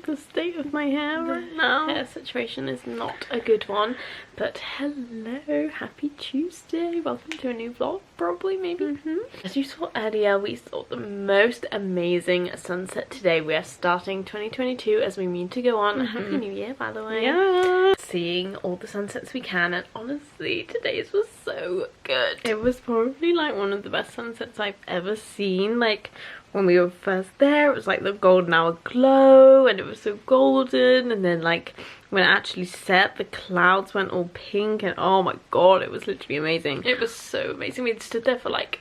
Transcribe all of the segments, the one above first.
the state of my hair right now. Hair situation is not a good one. But hello, happy Tuesday. Welcome to a new vlog, probably, maybe. As you saw earlier, we saw the most amazing sunset today. We are starting 2022 as we mean to go on. Happy New Year, by the way. Yeah. Seeing all the sunsets we can, and honestly, today's was so good. It was probably like one of the best sunsets I've ever seen. Like, when we were first there, it was like the golden hour glow and it was so golden, and then like when it actually set, the clouds went all pink, and oh my god, it was literally amazing. It was so amazing. We stood there for like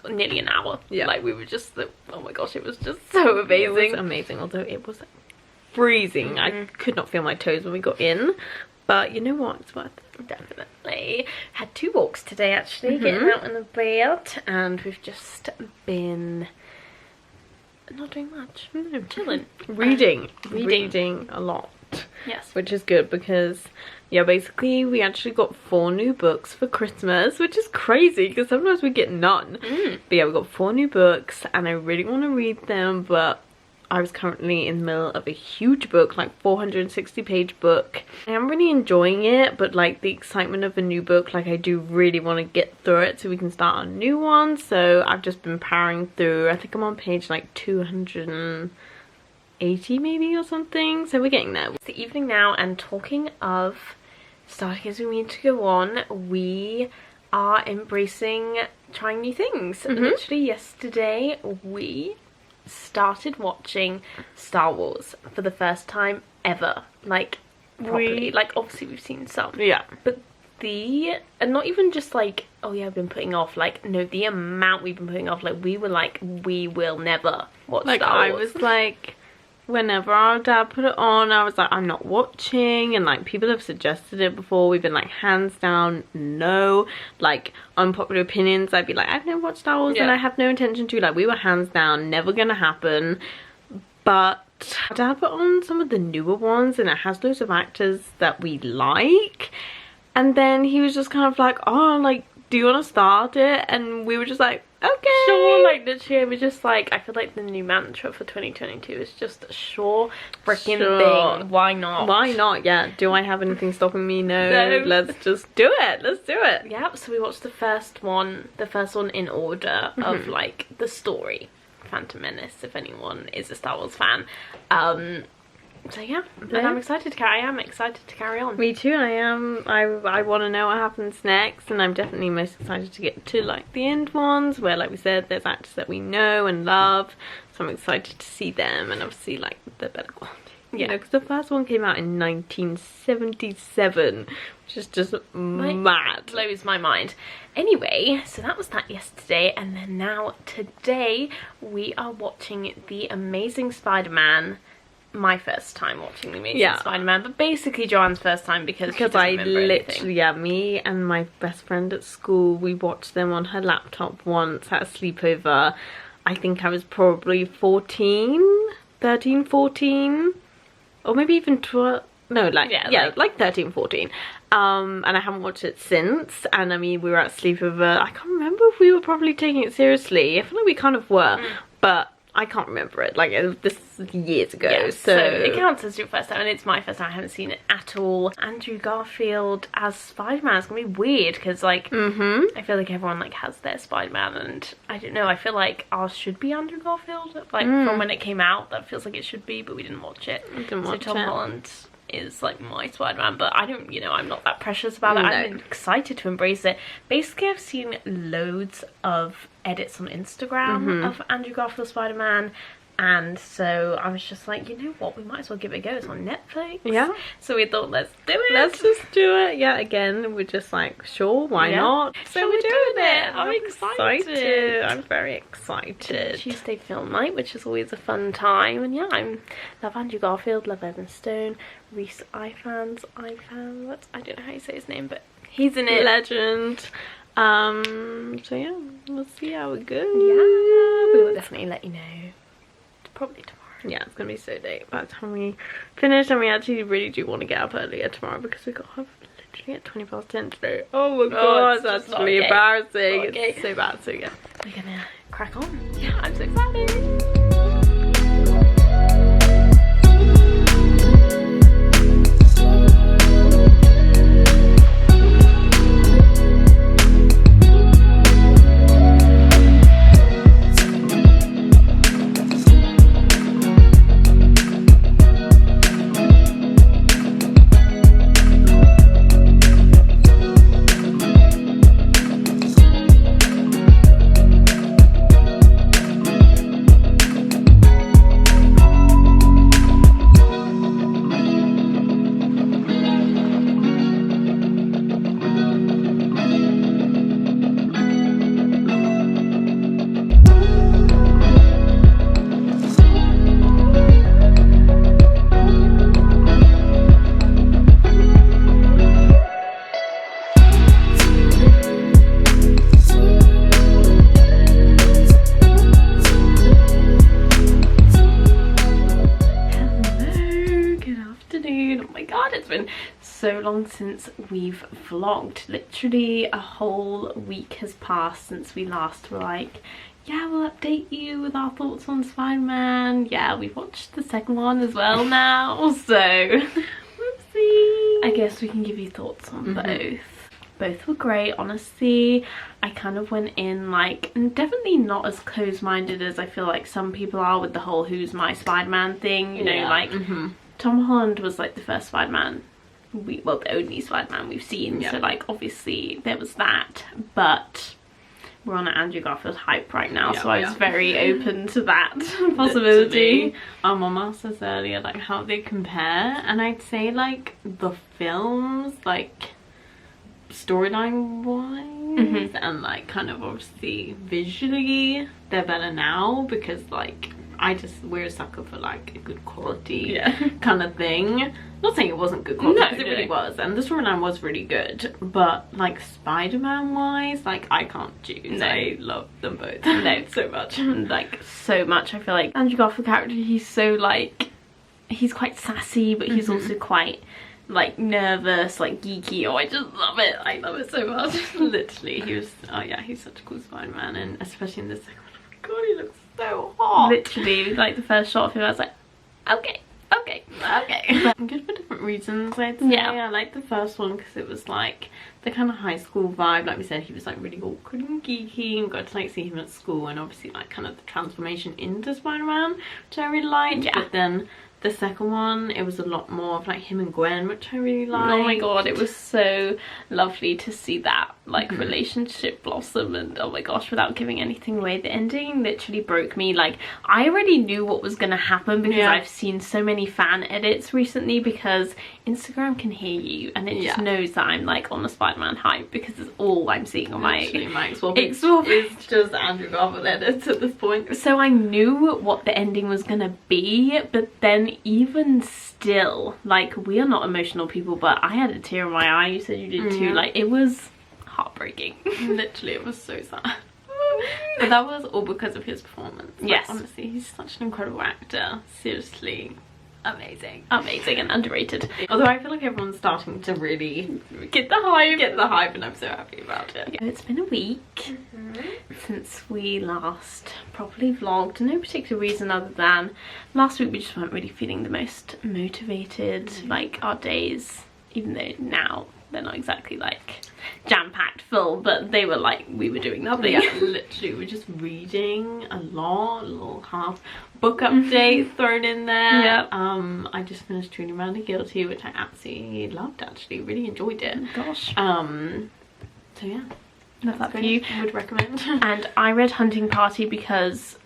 nearly an hour. Yeah, like we were just oh my gosh, it was just so amazing. It was amazing, although it was freezing. I could not feel my toes when we got in, but you know what, it's worth it. Definitely. Had 2 walks today actually, getting out and about, and we've just been not doing much. Chilling. Reading a lot. Yes, which is good because yeah, basically we actually got 4 new books for Christmas, which is crazy because sometimes we get none. But yeah, we got 4 new books and I really want to read them, but I was currently in the middle of a huge book, like 460-page book. I am really enjoying it, but like the excitement of a new book, like I do really want to get through it so we can start a new one. So I've just been powering through. I think I'm on page like 280 maybe or something. So we're getting there. It's the evening now, and talking of starting as we mean to go on, we are embracing trying new things. Literally yesterday we started watching Star Wars for the first time ever, like properly. Like obviously we've seen some, yeah, but and not even just like, oh yeah, I've been putting off, like no, the amount we've been putting off, like we were like, we will never watch like Star Wars. I was like, whenever our dad put it on, I was like, I'm not watching, and like people have suggested it before, we've been like hands down no. Like unpopular opinions, I'd be like, I've never watched Star Wars and I have no intention to. Like we were hands down never gonna happen. But dad put on some of the newer ones and it has loads of actors that we like, and then he was just kind of like, oh, like do you want to start it? And we were just like, okay, sure. Like literally, we just like, I feel like the new mantra for 2022 is just a sure freaking thing. Why not? Why not? Yeah. Do I have anything stopping me? No. Let's just do it. Let's do it. Yeah. So we watched the first one in order of like the story. Phantom Menace, if anyone is a Star Wars fan. So yeah, and I'm excited to carry on. Me too, I am. I want to know what happens next, and I'm definitely most excited to get to like the end ones where, like we said, there's actors that we know and love, so I'm excited to see them, and obviously like the better quality. Yeah, you know, because the first one came out in 1977, which is just mad. Blows my mind. Anyway, so that was that yesterday, and then now today we are watching The Amazing Spider-Man. My first time watching The Amazing Spider-Man, but basically Joanne's first time because I literally, me and my best friend at school, we watched them on her laptop once at a sleepover. I think I was probably 13, 14, or maybe even 12. No, like like 13, 14. And I haven't watched it since. And I mean, we were at sleepover. I can't remember if we were probably taking it seriously. I feel like we kind of were, but I can't remember it. Like this is years ago. Yeah, so it counts as your first time, and it's my first time. I haven't seen it at all. Andrew Garfield as Spider-Man is gonna be weird because like I feel like everyone like has their Spider-Man, and I don't know, I feel like ours should be Andrew Garfield. Like from when it came out, that feels like it should be, but we didn't watch it. So Tom Holland is like my Spider-Man, but I don't, you know, I'm not that precious about it. I'm excited to embrace it. Basically, I've seen loads of edits on Instagram of Andrew Garfield Spider-Man, and so I was just like, you know what, we might as well give it a go. It's on Netflix. Yeah. So we thought, let's do it. Let's just do it. Yeah, again, we're just like, sure, why not? So we're doing it. I'm excited. I'm very excited. Tuesday film night, which is always a fun time, and yeah, I love Andrew Garfield, love Evan Stone, Reese Ifans, I don't know how you say his name, but he's in it. Legend. So yeah, we'll see how it goes. Yeah, we will definitely let you know. Probably tomorrow. Yeah, it's gonna be so late by the time we finish, and we actually really do want to get up earlier tomorrow because we got up literally at 10:20 today. Oh my god, that's actually embarrassing. It's so bad. So yeah, we're gonna crack on. Yeah, I'm so excited. been so long since we've vlogged. Literally a whole week has passed since we last were like, yeah, we'll update you with our thoughts on Spider-Man. Yeah, we've watched the second one as well now, so whoopsie. I guess we can give you thoughts on both. Both were great, honestly. I kind of went in like, definitely not as close-minded as I feel like some people are with the whole who's my Spider-Man thing, you know, like Tom Holland was like the first Spider-Man, well, the only Spider-Man we've seen, so like obviously there was that, but we're on an Andrew Garfield hype right now, so I was very open to that possibility. Our mum asked us earlier like how they compare, and I'd say like the films, like storyline wise and like kind of obviously visually they're better now, because like we're a sucker for like a good quality kind of thing. Not saying it wasn't good quality, because it really was, and the storyline was really good, but like Spider-Man wise, like I can't choose. I love them both so much. Like so much. I feel like Andrew Garfield character, he's so like, he's quite sassy, but he's also quite like nervous, like geeky. Oh, I just love it. I love it so much. Literally, he was, oh yeah, he's such a cool Spider-Man, and especially in this second one, oh my god, he looks so hot. Literally, like the first shot of him, I was like, okay. But good for different reasons, I'd say. Yeah, I liked the first one because it was like the kind of high school vibe. Like we said, he was like really awkward and geeky, and got to like see him at school, and obviously like kind of the transformation into Spider-Man, which I really liked. But then the second one, it was a lot more of like him and Gwen, which I really liked. Oh my god, it was so lovely to see that like relationship blossom, and oh my gosh, without giving anything away, the ending literally broke me. Like I already knew what was gonna happen, because I've seen so many fan edits recently, because Instagram can hear you and it just knows that I'm like on the Spider-Man hype, because it's all I'm seeing on my Xbox. It's just Andrew Garfield edits at this point. So I knew what the ending was gonna be, but then even still, like, we are not emotional people, but I had a tear in my eye. You said you did too. Like, it was heartbreaking. Literally, it was so sad. But that was all because of his performance. Like, yes, honestly, he's such an incredible actor. Seriously, amazing and underrated. Although I feel like everyone's starting to really get the hype, and I'm so happy about it. It's been a week since we last properly vlogged. No particular reason other than last week we just weren't really feeling the most motivated. Like our days, even though now they're not exactly like jam-packed full, but they were like, we were doing nothing. Literally, we're just reading a little half book update thrown in there. I just finished Truly Madly Guilty, which I absolutely loved, actually really enjoyed it. Gosh. So yeah, love that for you. Would recommend. And I read Hunting Party because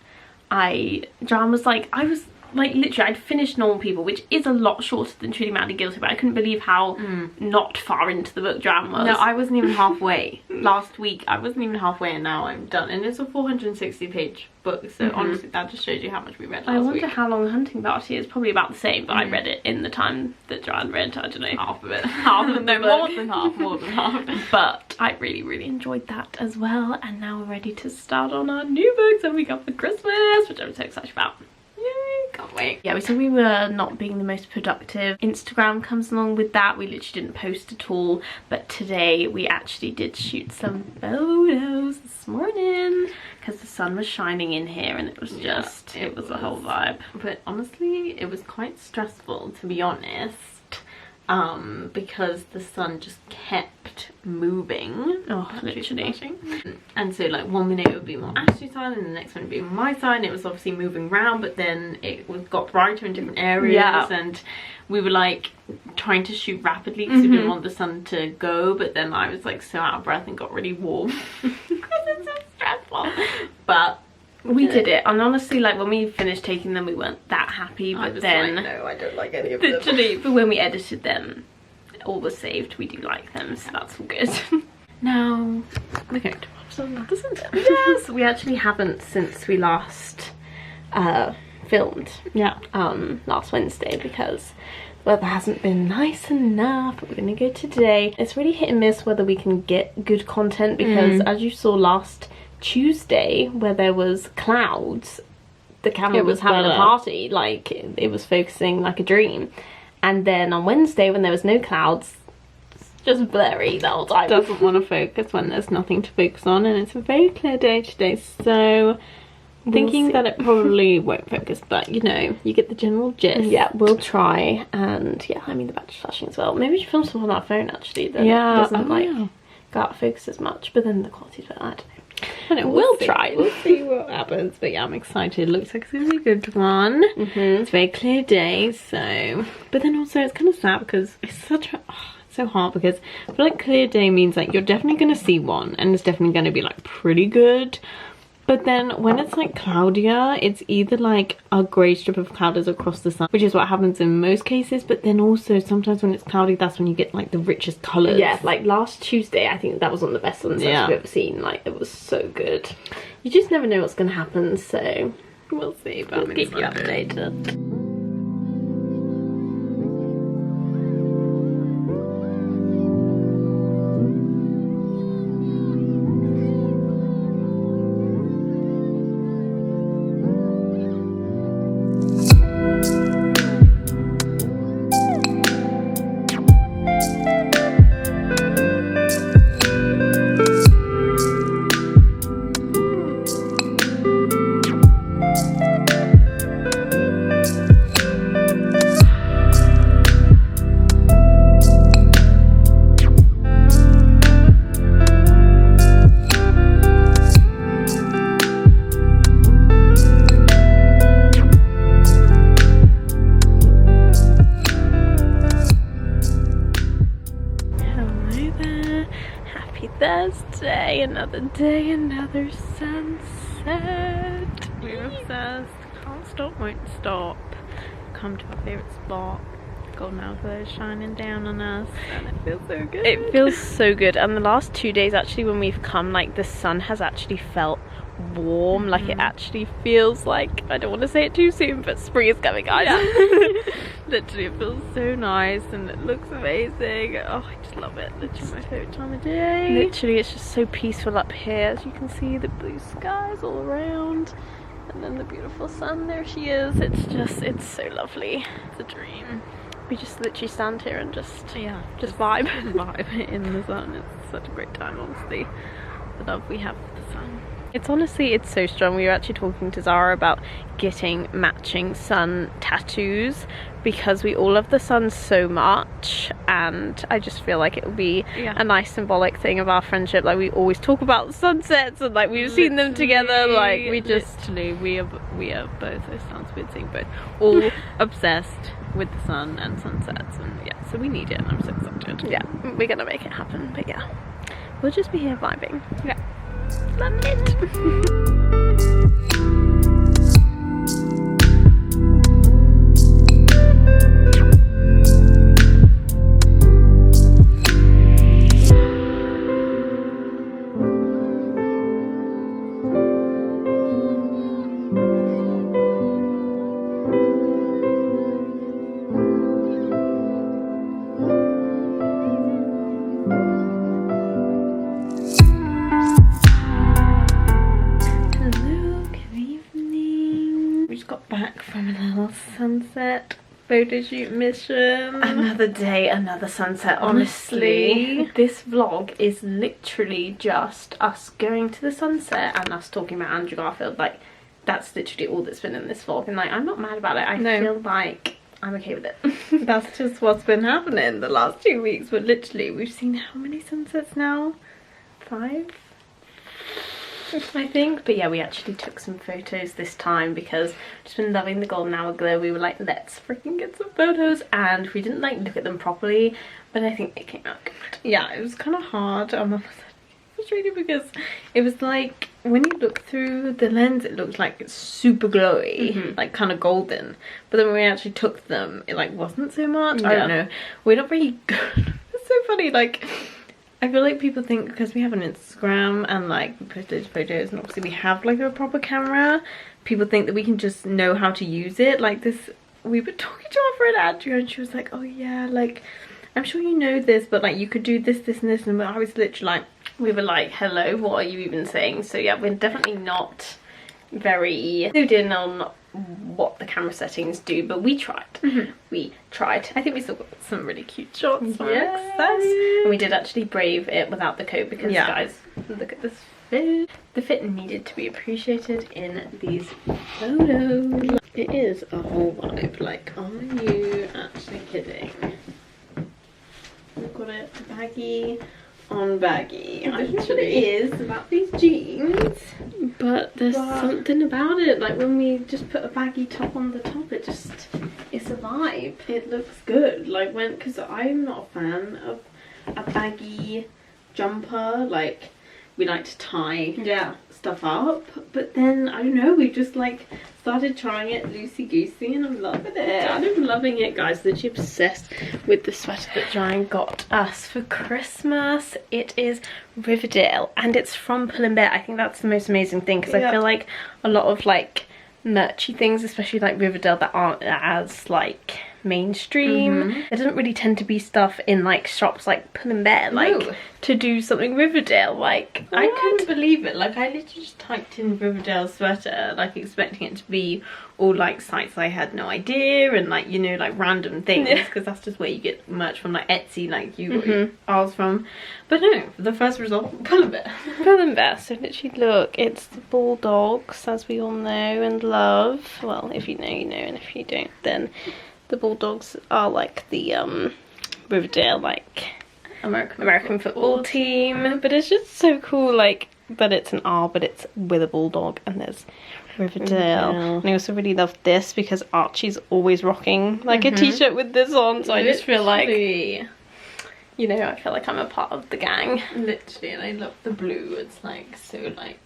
John was like, I was like, literally, I'd finished Normal People, which is a lot shorter than Truly Madly Guilty, but I couldn't believe how not far into the book Joanne was. No, I wasn't even halfway. Last week, I wasn't even halfway, and now I'm done. And it's a 460-page book, so honestly, that just shows you how much we read last week. I wonder how long Hunting Party is. Probably about the same, but I read it in the time that Joanne read, I don't know, half of it. Half of the book. More than half. But I really enjoyed that as well, and now we're ready to start on our new books that we got for Christmas, which I'm so excited about. Can't wait. Yeah, we said we were not being the most productive. Instagram comes along with that. We literally didn't post at all, but today we actually did shoot some photos this morning because the sun was shining in here, and it was just it was a whole vibe. But honestly, it was quite stressful, to be honest, because the sun just kept moving. Literally. And so like 1 minute it would be more Ashley's side, and the next one would be my side, and it was obviously moving around, but then it got brighter in different areas, and we were like trying to shoot rapidly because we didn't want the sun to go, but then I was like so out of breath and got really warm because it's so stressful. But we did it, and honestly, like when we finished taking them, we weren't that happy, but then like, no, I don't like any of them. Literally, but when we edited them, all was saved. We do like them, so that's all good. Now we're going to watch some another Sunday. Yes, we actually haven't since we last filmed. Last Wednesday, because the weather hasn't been nice enough. But we're gonna go today. It's really hit and miss whether we can get good content, because as you saw last Tuesday, where there was clouds, the camera was having a party, like it was focusing like a dream. And then on Wednesday, when there was no clouds, it's just blurry the whole time. Doesn't want to focus when there's nothing to focus on, and it's a very clear day today, so thinking that it probably won't focus, but you know, you get the general gist. Yeah, we'll try. And yeah, I mean, the battery's flashing as well. Maybe we should film some on our phone actually, then it doesn't go out of focus as much, but then the quality's better. I don't know. And it We'll try. We'll see what happens, but yeah, I'm excited. Looks like it's gonna be a good one. It's a very clear day, so, but then also it's kind of sad because it's such a it's so hard, because I feel like clear day means like you're definitely gonna see one and it's definitely gonna be like pretty good. But then when it's like cloudier, it's either like a grey strip of cloud is across the sun, which is what happens in most cases, but then also sometimes when it's cloudy, that's when you get like the richest colours. Yeah, like last Tuesday, I think that was one of the best sunsets we've ever seen. Like, it was so good. You just never know what's going to happen, so we'll see, but we'll keep you updated. Thursday, another day, another sunset. We're obsessed. Can't stop, won't stop. Come to our favourite spot. Golden hour glow shining down on us, and it feels so good. It feels so good, and the last 2 days actually when we've come, like the sun has actually felt warm. Like it actually feels like, I don't want to say it too soon, but spring is coming, guys. Yeah. Literally, it feels so nice and it looks amazing. Oh, I just love it. Literally my favourite time of day. Literally, it's just so peaceful up here. As you can see, the blue skies all around, and then the beautiful sun, there she is. It's so lovely. It's a dream. We just literally stand here and just just vibe. Vibe in the sun. It's such a great time, honestly. The love we have for the sun. It's so strong. We were actually talking to Zara about getting matching sun tattoos because we all love the sun so much, and I just feel like it would be a nice symbolic thing of our friendship. Like, we always talk about sunsets and like we've seen them together. Like, we are both, it sounds weird saying both, all obsessed with the sun and sunsets, and yeah, so we need it and I'm so excited. Yeah, we're gonna make it happen, but yeah, we'll just be here vibing. Yeah. Love it. Sunset photo shoot mission. Another day, another sunset. Honestly, this vlog is literally just us going to the sunset and us talking about Andrew Garfield. Like, that's literally all that's been in this vlog, and like, I'm not mad about it. I feel like I'm okay with it. That's just what's been happening the last 2 weeks. But literally, we've seen how many sunsets now? 5? I think, but yeah, we actually took some photos this time because I've just been loving the golden hour glow. We were like, let's freaking get some photos, and we didn't like look at them properly, but I think they came out good. Yeah, it was kind of hard. I'm frustrated because it was like, when you look through the lens, it looked like it's super glowy, like kind of golden, but then when we actually took them, it like wasn't so much. I don't know, we're not very good. It's so funny, like, I feel like people think because we have an Instagram and like we post those photos and obviously we have like a proper camera, people think that we can just know how to use it. Like this, we were talking to our friend Andrew and she was like, oh yeah, like I'm sure you know this, but like you could do this, this and this, and I was literally like, we were like, hello, what are you even saying? So yeah, we're definitely not very clued in on what the camera settings do, but we tried. We tried. I think we still got some really cute shots. Yes. And we did actually brave it without the coat because guys, look at this fit. The fit needed to be appreciated in these photos. It is a whole vibe. Like, are you actually kidding? We've got it baggy on baggy. I don't know what it is about these jeans, but there's something about it. Like when we just put a baggy top on the top, it's a vibe. It looks good. Like because I'm not a fan of a baggy jumper. Like we like to tie stuff up, but then I don't know, we just like started trying it loosey goosey and I'm loving it. I'm loving it, guys. Literally obsessed with the sweater that Giant got us for Christmas. It is Riverdale and it's from Pull & Bear. I think that's the most amazing thing because I feel like a lot of like merchy things, especially like Riverdale, that aren't as like mainstream. There doesn't really tend to be stuff in like shops like Pull & Bear like to do something Riverdale. Like I couldn't believe it. Like I literally just typed in Riverdale sweater, like expecting it to be all like sites I had no idea and like, you know, like random things, because that's just where you get merch from, like Etsy, like you got ours from. But no, the first result, Pull & Bear. Pull & Bear. So literally look, it's the bulldogs, as we all know and love. Well, if you know, you know, and if you don't, then the bulldogs are like the Riverdale like American football team. But it's just so cool, like that it's an R, but it's with a bulldog, and there's Riverdale. And I also really love this because Archie's always rocking like a t-shirt with this on, so I just feel like, you know, I feel like I'm a part of the gang. Literally, and I love the blue. It's like so like,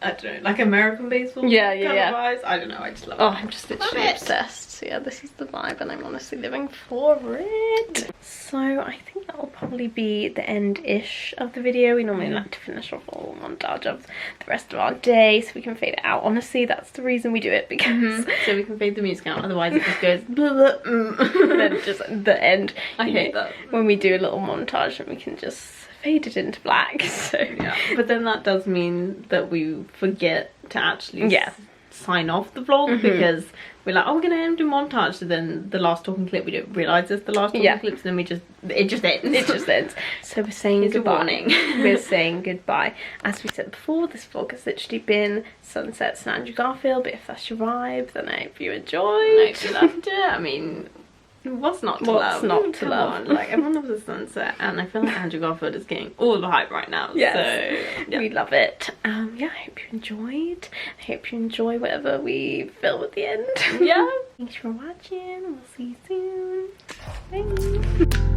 I don't know, like American baseball. Vibes. I don't know, I just love it. Oh, I'm just literally obsessed. So yeah, this is the vibe and I'm honestly living for it. So I think that will probably be the end-ish of the video. We normally like to finish off a little montage of the rest of our day so we can fade it out. Honestly, that's the reason we do it, because so we can fade the music out, otherwise it just goes blah, blah, and then just the end. I hate that. When we do a little montage and we can just fade it into black. So yeah, but then that does mean that we forget to actually sign off the vlog, because we're like, oh, we're gonna end a montage, so then the last talking clip, we don't realise it's the last talking clip, so then it just ends. It just ends. So we're saying goodbye. We're saying goodbye. As we said before, this vlog has literally been sunsets and Andrew Garfield, but if that's your vibe, then I hope you enjoyed. I hope you loved it. I mean, what's not to love? Not to love? Like, everyone loves the sunset, and I feel like Andrew Garfield is getting all the hype right now. Yes. So yeah, we love it. Yeah, I hope you enjoyed. I hope you enjoy whatever we film at the end. Yeah. Thanks for watching. We'll see you soon. Bye.